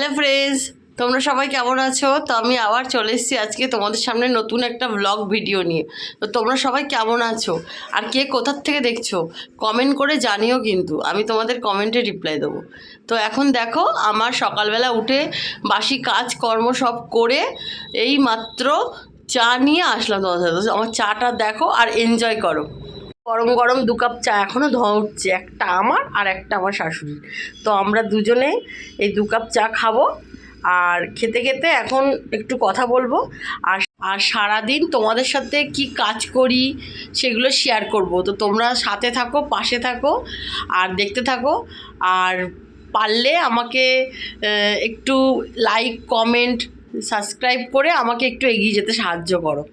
Hello friends, তোমরা সবাই কেমন আছো? তো আমি আবার চলে এসেছি আজকে তোমাদের সামনে নতুন একটা ব্লগ ভিডিও নিয়ে। তো তোমরা সবাই কেমন আছো আর কে কোথার থেকে দেখছো কমেন্ট করে জানিও, কিন্তু আমি তোমাদের কমেন্টে রিপ্লাই দেবো। তো এখন দেখো, আমার সকালবেলা উঠে বাসি কাজকর্ম সব করে এই মাত্র চা নিয়ে আসলাম তোমাদের সাথে। আমার চাটা দেখো আর এনজয় করো। গরম গরম 2 কাপ চা এখনও ধোয়া উঠছে, একটা আমার আর একটা আমার শাশুড়ির। তো আমরা দুজনে এই 2 কাপ চা খাবো আর খেতে খেতে এখন একটু কথা বলবো। আর আর সারাদিন তোমাদের সাথে কি কাজ করি সেগুলো শেয়ার করব। তো তোমরা সাথে থাকো, পাশে থাকো আর দেখতে থাকো। আর পারলে আমাকে একটু লাইক, কমেন্ট, সাবস্ক্রাইব করে আমাকে একটু এগিয়ে যেতে সাহায্য করো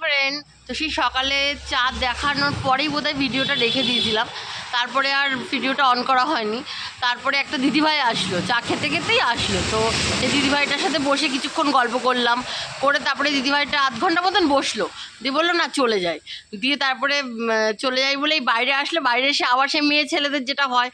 ফ্রেন্ড। তো সেই সকালে চা দেখানোর পরেই বোধহয় ভিডিওটা রেখে দিয়েছিলাম, তারপরে আর ভিডিওটা অন করা হয়নি। তারপরে একটা দিদিভাই আসলো, চা খেতে খেতেই আসলো। তো এই দিদিভাইটার সাথে বসে কিছুক্ষণ গল্প করলাম, করে তারপরে দিদিভাইটা আধ ঘন্টা মতন বসলো, দিয়ে বললো না চলে যায়। দিয়ে তারপরে চলে যাই বলেই বাইরে আসলে, বাইরে এসে আবার সে মেয়ে ছেলেদের যেটা হয়,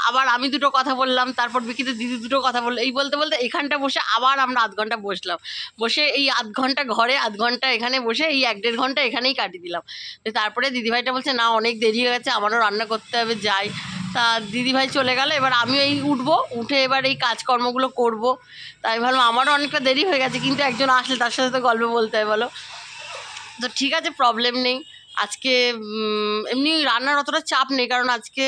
আবার আমি দুটো কথা বললাম, তারপর বিকিতে দিদি দুটো কথা বললো। এই বলতে বলতে এখানটা বসে আবার আমরা আধ ঘন্টা বসলাম। বসে এই আধ ঘন্টা ঘরে, আধ ঘন্টা এখানে বসে এই 1-1.5 ঘন্টা এখানেই কাটিয়ে দিলাম। তো তারপরে দিদিভাইটা বলছে না অনেক দেরি হয়ে গেছে, আমারও রান্না করতে হবে, যাই। তা দিদিভাই চলে গেল, এবার আমি এই উঠবো, উঠে এবার এই কাজকর্মগুলো করব। তাই ভাবলাম আমারও অনেকটা দেরি হয়ে গেছে, কিন্তু একজন আসলে তার সাথে তো গল্প বলতে হয়, বলো। তো ঠিক আছে, প্রবলেম নেই। আজকে এমনি রান্নার অতটা চাপ নেই, কারণ আজকে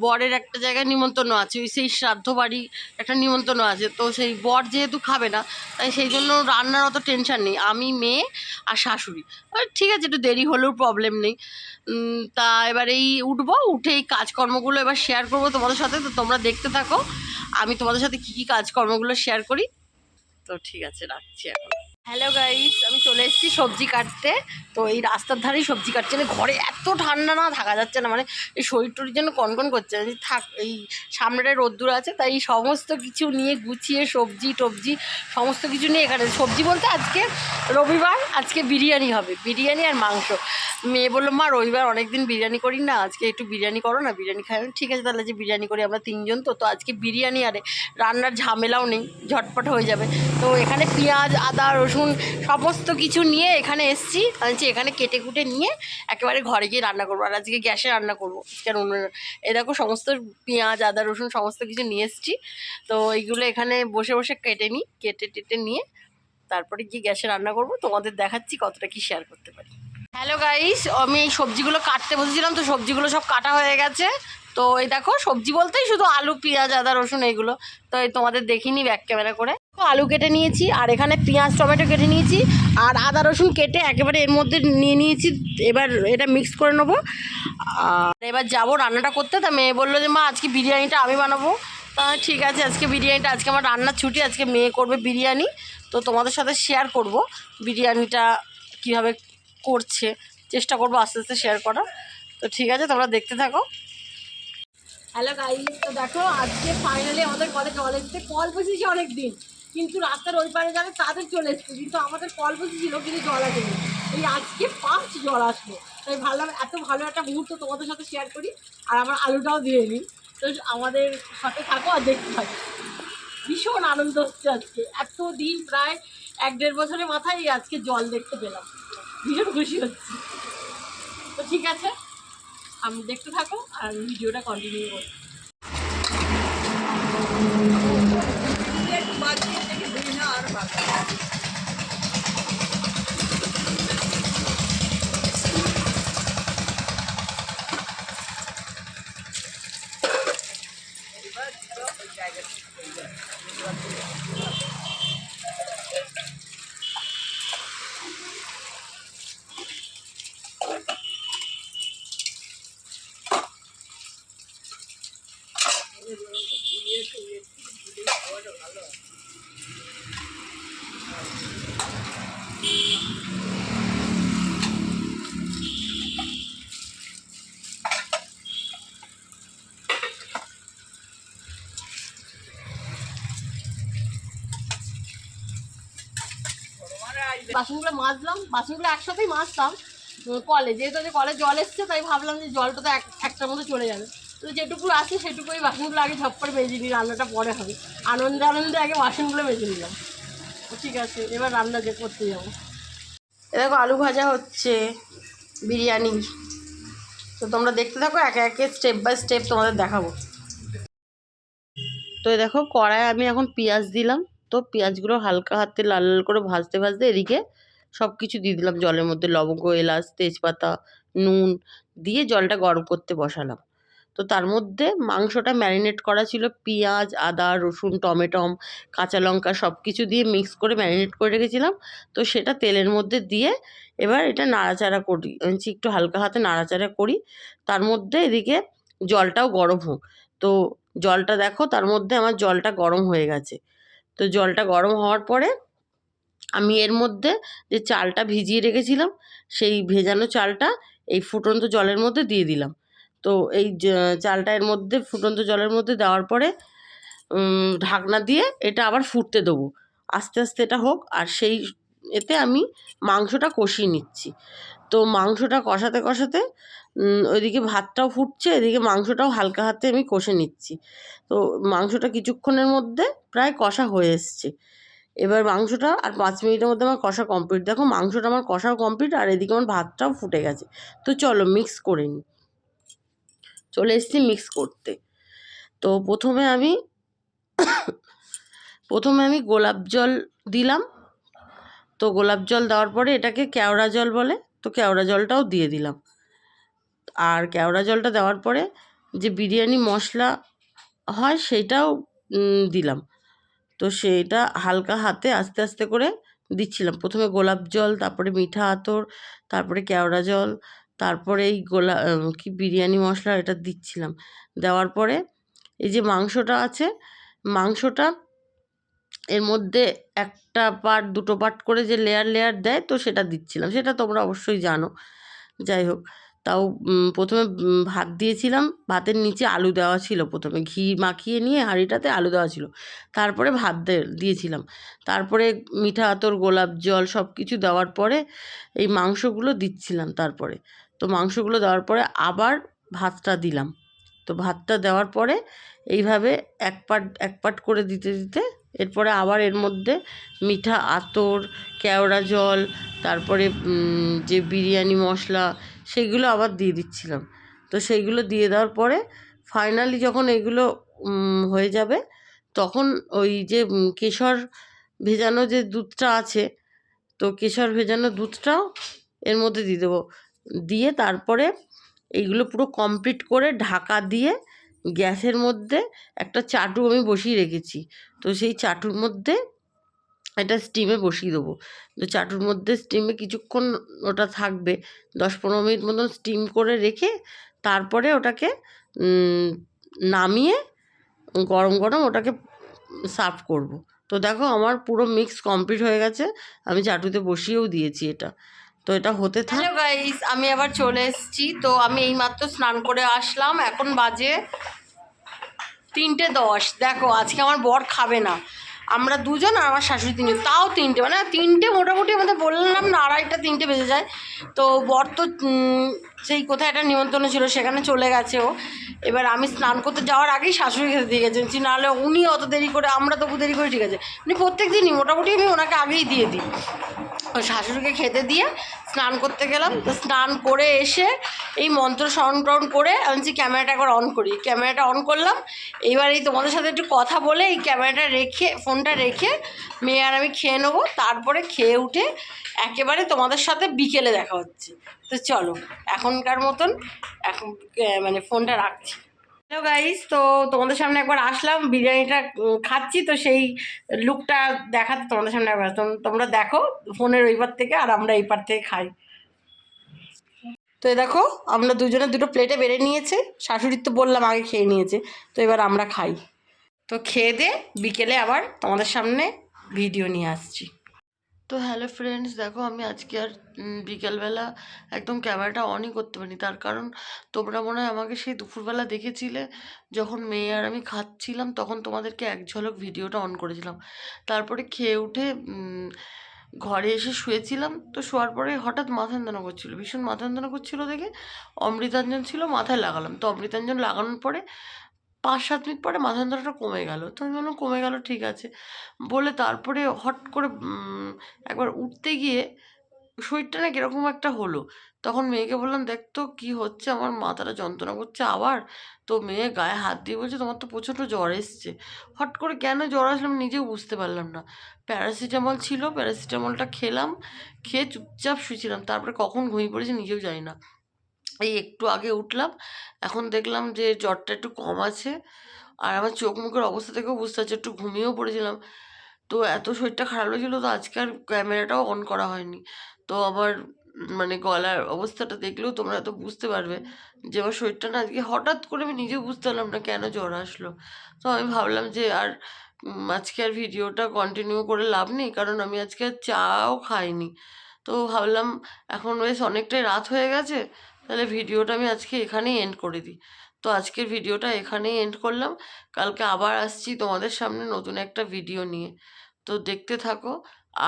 বরের একটা জায়গায় নিমন্ত্রণ আছে, ওই সেই শ্রাদ্ধ বাড়ি একটা নিমন্ত্রণ আছে। তো সেই বর যেহেতু খাবে না, তাই সেই জন্য রান্নার অত টেনশন নেই, আমি, মেয়ে আর শাশুড়ি। ঠিক আছে, একটু দেরি হলেও প্রবলেম নেই। তা এবার এই উঠবো, উঠে এই কাজকর্মগুলো এবার শেয়ার করবো তোমাদের সাথে। তো তোমরা দেখতে থাকো আমি তোমাদের সাথে কী কী কাজকর্মগুলো শেয়ার করি। তো ঠিক আছে, রাখছি এখন। হ্যালো গাইস, আমি চলে এসেছি সবজি কাটতে। তো এই রাস্তার ধারেই সবজি কাটছে, না ঘরে এত ঠান্ডা না, থাকা যাচ্ছে না, মানে এই শরীর টরির জন্য কনকন করছে। থাক, এই সামনেটায় রোদ্দুর আছে, তাই সমস্ত কিছু নিয়ে গুছিয়ে সবজি টবজি সমস্ত কিছু নিয়ে এখানে। সবজি বলতে আজকে রবিবার, আজকে বিরিয়ানি হবে, বিরিয়ানি আর মাংস। মেয়ে বললো মা রবিবার অনেক দিন বিরিয়ানি করি না, আজকে একটু বিরিয়ানি করো না, বিরিয়ানি খাই। ঠিক আছে তাহলে, যে বিরিয়ানি করি, আমরা 3 জন। তো আজকে বিরিয়ানি, আরে রান্নার ঝামেলাও নেই, ঝটপট হয়ে যাবে। তো এখানে পেঁয়াজ, আদা, রসুন সমস্ত কিছু নিয়ে এখানে এসছি। এখানে কেটে কুটে নিয়ে একেবারে ঘরে গিয়ে রান্না করবো। আর আজকে গ্যাসে রান্না করবো, কারণ এ দেখো সমস্ত পেঁয়াজ, আদা, রসুন সমস্ত কিছু নিয়ে এসছি। তো এইগুলো এখানে বসে বসে কেটে নিই, কেটে টেটে নিয়ে তারপরে গিয়ে গ্যাসে রান্না করব। তোমাদের দেখাচ্ছি কতটা কি শেয়ার করতে পারি। হ্যালো গাইস, আমি এই সবজিগুলো কাটতে বসেছিলাম, তো সবজিগুলো সব কাটা হয়ে গেছে। তো এই দেখো, সবজি বলতেই শুধু আলু, পেঁয়াজ, আদা, রসুন এইগুলো। তো এই তোমাদের দেখিনি ব্যাক ক্যামেরা করে। আলু কেটে নিয়েছি, আর এখানে পেঁয়াজ টমেটো কেটে নিয়েছি, আর আদা রসুন কেটে একেবারে এর মধ্যে নিয়ে নিয়েছি। এবার এটা মিক্স করে নেবো। আর এবার যাবো রান্নাটা করতে। তা মেয়ে বললো যে মা আজকে বিরিয়ানিটা আমি বানাবো। তা ঠিক আছে, আজকে বিরিয়ানিটা, আজকে আমার রান্নার ছুটি, আজকে মেয়ে করবে বিরিয়ানি। তো তোমাদের সাথে শেয়ার করব বিরিয়ানিটা কীভাবে করছে, চেষ্টা করবো আস্তে আস্তে শেয়ার করার। তো ঠিক আছে, তোমরা দেখতে থাকো। হ্যালো গাইস, তো দেখো আজকে ফাইনালি আমাদের কলে জল এসছে। কল বসেছি অনেক দিন, কিন্তু রাস্তার ওই পারে যাবে তাদের চলে এসছে, কিন্তু আমাদের কল বসেছিল কিন্তু জল আসেনি। এই আজকে ফার্স্ট জল আসলো, তাই ভাবলাম এত ভালো একটা মুহূর্ত তোমাদের সাথে শেয়ার করি, আর আমার আলুটাও দিয়ে নিই। তো আমাদের সাথে থাকো আর দেখতে থাকো। ভীষণ আনন্দ হচ্ছে আজকে, এত দিন প্রায় 1-1.5 বছরের মাথায় আজকে জল দেখতে পেলাম, ভীষণ খুশি হচ্ছে। তো ঠিক আছে, আমি দেখতে থাকো আর ভিডিওটা কন্টিনিউ করি। বাসনগুলো মাজলাম, বাসনগুলো একসাথেই মাজতাম কলে, যেহেতু কলে জল এসছে, তাই ভাবলাম যে জলটা তো একটার মধ্যে চলে যাবে। তো তো যেটুকু আছে সেটুকুই বাসনগুলো আগে ঝপ করে মেজে নিই, রান্নাটা পরে হবে। আনন্দে আনন্দে আগে বাসনগুলো মেজে নিলাম। ঠিক আছে, এবার রান্না যে করতে যাবো। দেখো আলু ভাজা হচ্ছে, বিরিয়ানি। তো তোমরা দেখতে থাকো, একে একে স্টেপ বাই স্টেপ তোমাদের দেখাবো। তো দেখো কড়ায় আমি এখন পেঁয়াজ দিলাম। তো পেঁয়াজগুলো হালকা হাতে লাল লাল করে ভাজতে ভাজতে এদিকে সব কিছু দিয়ে দিলাম জলের মধ্যে, লবঙ্গ, এলাচ, তেজপাতা, নুন দিয়ে জলটা গরম করতে বসালাম। তো তার মধ্যে মাংসটা ম্যারিনেট করা ছিল, পেঁয়াজ, আদা, রসুন, টমেটম, কাঁচা লঙ্কা সব কিছু দিয়ে মিক্স করে ম্যারিনেট করে রেখেছিলাম। তো সেটা তেলের মধ্যে দিয়ে এবার এটা নাড়াচাড়া করি, একটু হালকা হাতে নাড়াচাড়া করি। তার মধ্যে এদিকে জলটাও গরম হোক। তো জলটা দেখো, তার মধ্যে আমার জলটা গরম হয়ে গেছে। তো জলটা গরম হওয়ার পরে আমি এর মধ্যে যে চালটা ভিজিয়ে রেখেছিলাম, সেই ভেজানো চালটা এই ফুটন্ত জলের মধ্যে দিয়ে দিলাম। তো এই চালটা এর মধ্যে ফুটন্ত জলের মধ্যে দেওয়ার পরে ঢাকনা দিয়ে এটা আবার ফুটতে দেবো, আস্তে আস্তে এটা হোক। আর সেই এতে আমি মাংসটা কষিয়ে নিচ্ছি। তো মাংসটা কষাতে কষাতে ওইদিকে ভাতটাও ফুটছে, এদিকে মাংসটাও হালকা হাতে আমি কষে নিচ্ছি। তো মাংসটা কিছুক্ষণের মধ্যে প্রায় কষা হয়ে এসছে। এবার মাংসটা আর 5 মিনিটের মধ্যে আমার কষা কমপ্লিট। দেখো মাংসটা আমার কষাও কমপ্লিট, আর এদিকে আমার ভাতটাও ফুটে গেছে। তো চলো মিক্স করে নিই। চলে এসেছি মিক্স করতে। তো প্রথমে আমি গোলাপ জল দিলাম। তো গোলাপ জল দেওয়ার পরে এটাকে কেওড়া জল বলে, তো কেওড়া জলটাও দিয়ে দিলাম। আর কেওড়া জলটা দেওয়ার পরে যে বিরিয়ানি মশলা হয় সেইটাও দিলাম। তো সেটা হালকা হাতে আস্তে আস্তে করে দিচ্ছিলাম। প্রথমে গোলাপ জল, তারপরে মিঠা আতর, তারপরে কেওড়া জল, তারপরে এই বিরিয়ানি মশলা এটা দিচ্ছিলাম। দেওয়ার পরে এই যে মাংসটা আছে, মাংসটা এর মধ্যে একটা পার্ট দুটো পার্ট করে যে লেয়ার লেয়ার দেয়, তো সেটা দিচ্ছিলাম। সেটা তোমরা অবশ্যই জানো। যাই হোক, তাও প্রথমে ভাত দিয়েছিলাম, ভাতের নিচে আলু দেওয়া ছিল। প্রথমে ঘি মাখিয়ে নিয়ে হাঁড়িটাতে আলু দেওয়া ছিল, তারপরে ভাত দিয়েছিলাম। তারপরে মিঠা আতর, গোলাপ জল সব কিছু দেওয়ার পরে এই মাংসগুলো দিচ্ছিলাম। তারপরে তো মাংসগুলো দেওয়ার পরে আবার ভাতটা দিলাম। তো ভাতটা দেওয়ার পরে এইভাবে এক পার্ট করে দিতে দিতে এরপরে আবার এর মধ্যে মিঠা আতর, কেওড়া জল, তারপরে যে বিরিয়ানি মশলা সেগুলো আবার দিয়ে দিচ্ছিলাম। তো সেইগুলো দিয়ে দেওয়ার পরে ফাইনালি যখন এগুলো হয়ে যাবে, তখন ওই যে কেশর ভেজানো যে দুধটা আছে, তো কেশর ভেজানো দুধটাও এর মধ্যে দিয়ে দেবো। দিয়ে তারপরে এইগুলো পুরো কমপ্লিট করে ঢাকা দিয়ে গ্যাসের মধ্যে একটা চাটু আমি বসিয়ে রেখেছি। তো সেই চাটুর মধ্যে এটা স্টিমে বসিয়ে দেবো। তো চাটুর মধ্যে স্টিমে কিছুক্ষণ ওটা থাকবে, 10-15 মিনিট মতন স্টিম করে রেখে তারপরে ওটাকে নামিয়ে গরম গরম ওটাকে সার্ভ করব। তো দেখো আমার পুরো মিক্স কমপ্লিট হয়ে গেছে, আমি চাটুতে বসিয়েও দিয়েছি এটা। তো এটা হতে থাক। হ্যালো গাইস, আমি আবার চলে এসেছি। তো আমি এইমাত্র স্নান করে আসলাম, এখন বাজে 3:10। দেখো আজকে আমার বর খাবে না, আমরা দুজন আর আমার শাশুড়ি তিনজন, তাও 3টে, মানে 3টে মোটামুটি আমাদের বললাম না, 2:30-3টে বেজে যায়। তো বর তো সেই কোথায় একটা নিমন্ত্রণ ছিল, সেখানে চলে গেছে ও। এবার আমি স্নান করতে যাওয়ার আগেই শাশুড়ি খেতে দিয়ে গেছেন, নাহলে উনি অত দেরি করে, আমরা তবু দেরি করে, ঠিক আছে উনি প্রত্যেক দিনই মোটামুটি আমি ওনাকে আগেই দিয়ে দিই। ওই শাশুড়িকে খেতে দিয়ে স্নান করতে গেলাম। তো স্নান করে এসে এই মন্ত্র স্মরণ টরণ করে আমি ক্যামেরাটা একবার অন করি, ক্যামেরাটা অন করলাম। এইবার এই তোমাদের সাথে একটু কথা বলে এই ক্যামেরাটা রেখে, ফোনটা রেখে মেয়ে আর আমি খেয়ে নেবো। তারপরে খেয়ে উঠে একেবারে তোমাদের সাথে বিকেলে দেখা হচ্ছে। তো চলো এখনকার মতন এখন মানে ফোনটা রাখছি। হ্যালো গাইস, তো তোমাদের সামনে একবার আসলাম, বিরিয়ানিটা খাচ্ছি। তো সেই লুকটা দেখাতে তোমাদের সামনে একবার, তোমরা দেখো ফোনের ওই পার থেকে, আর আমরা এই পার থেকে খাই। তো এই দেখো আমরা দুজনে দুটো প্লেটে বেড়ে নিয়েছে, শাশুড়ির তো বললাম আগে খেয়ে নিয়েছে। তো এবার আমরা খাই। তো খেয়ে দিয়ে বিকেলে আবার তোমাদের সামনে ভিডিও নিয়ে আসছি। তো হ্যালো ফ্রেন্ডস, দেখো আমি আজকে আর বিকেলবেলা একদম ক্যামেরাটা অনই করতে পারিনি। তার কারণ তোমরা মনে হয় আমাকে সেই দুপুরবেলা দেখেছিলে, যখন মেয়ে আর আমি খাচ্ছিলাম, তখন তোমাদেরকে এক ঝলক ভিডিওটা অন করেছিলাম। তারপরে খেয়ে উঠে ঘরে এসে শুয়েছিলাম, তো শোয়ার পরে হঠাৎ মাথা যন্ত্রণা করছিল, ভীষণ মাথা যন্ত্রণা করছিল দেখে অমৃতাঞ্জন ছিল মাথায় লাগালাম। তো অমৃতাঞ্জন লাগানোর পরে 5-7 মিনিট পরে মাথা যন্ত্রণাটা কমে গেল। তো আমি বললাম কমে গেল, ঠিক আছে বলে তারপরে হট করে একবার উঠতে গিয়ে শরীরটা না কিরকম একটা হলো। তখন মেয়েকে বললাম, দেখ তো কী হচ্ছে, আমার মাথাটা যন্ত্রণা করছে আবার। তো মেয়ে গায়ে হাত দিয়ে বলছে, তোমার তো প্রচণ্ড জ্বর এসছে। হট করে কেন জ্বর আসলাম নিজেও বুঝতে পারলাম না। প্যারাসিটামল ছিল, প্যারাসিটামলটা খেলাম, খেয়ে চুপচাপ শুয়েছিলাম। তারপরে কখন ঘুমিয়ে পড়েছি নিজেও জানি না। এই একটু আগে উঠলাম, এখন দেখলাম যে জ্বরটা একটু কম আছে। আর আমার চোখ মুখের অবস্থা থেকেও বুঝতে পারছি একটু ঘুমিয়েও পড়েছিলাম। তো এত শরীরটা খারাপ লাগছিলো, তো আজকে আর ক্যামেরাটাও অন করা হয়নি। তো আমার মানে গলার অবস্থাটা দেখলেও তোমরা তো বুঝতে পারবে যে আমার শরীরটা না আজকে হঠাৎ করে আমি নিজেও বুঝতে পারলাম না কেন জ্বর আসলো। তো আমি ভাবলাম যে আর আজকে আর ভিডিওটা কন্টিনিউ করে লাভ নেই, কারণ আমি আজকে আর চাও খাইনি। তো ভাবলাম এখন বেশ অনেকটাই রাত হয়ে গেছে, তাহলে ভিডিওটা আমি আজকে এখানেই এন্ড করে দিই। তো আজকের ভিডিওটা এখানেই এন্ড করলাম। কালকে আবার আসছি তোমাদের সামনে নতুন একটা ভিডিও নিয়ে। তো দেখতে থাকো,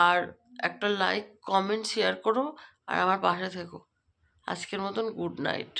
আর একটা লাইক কমেন্ট শেয়ার করো, আর আমার পাশে থেকো। আজকের মতন গুড নাইট।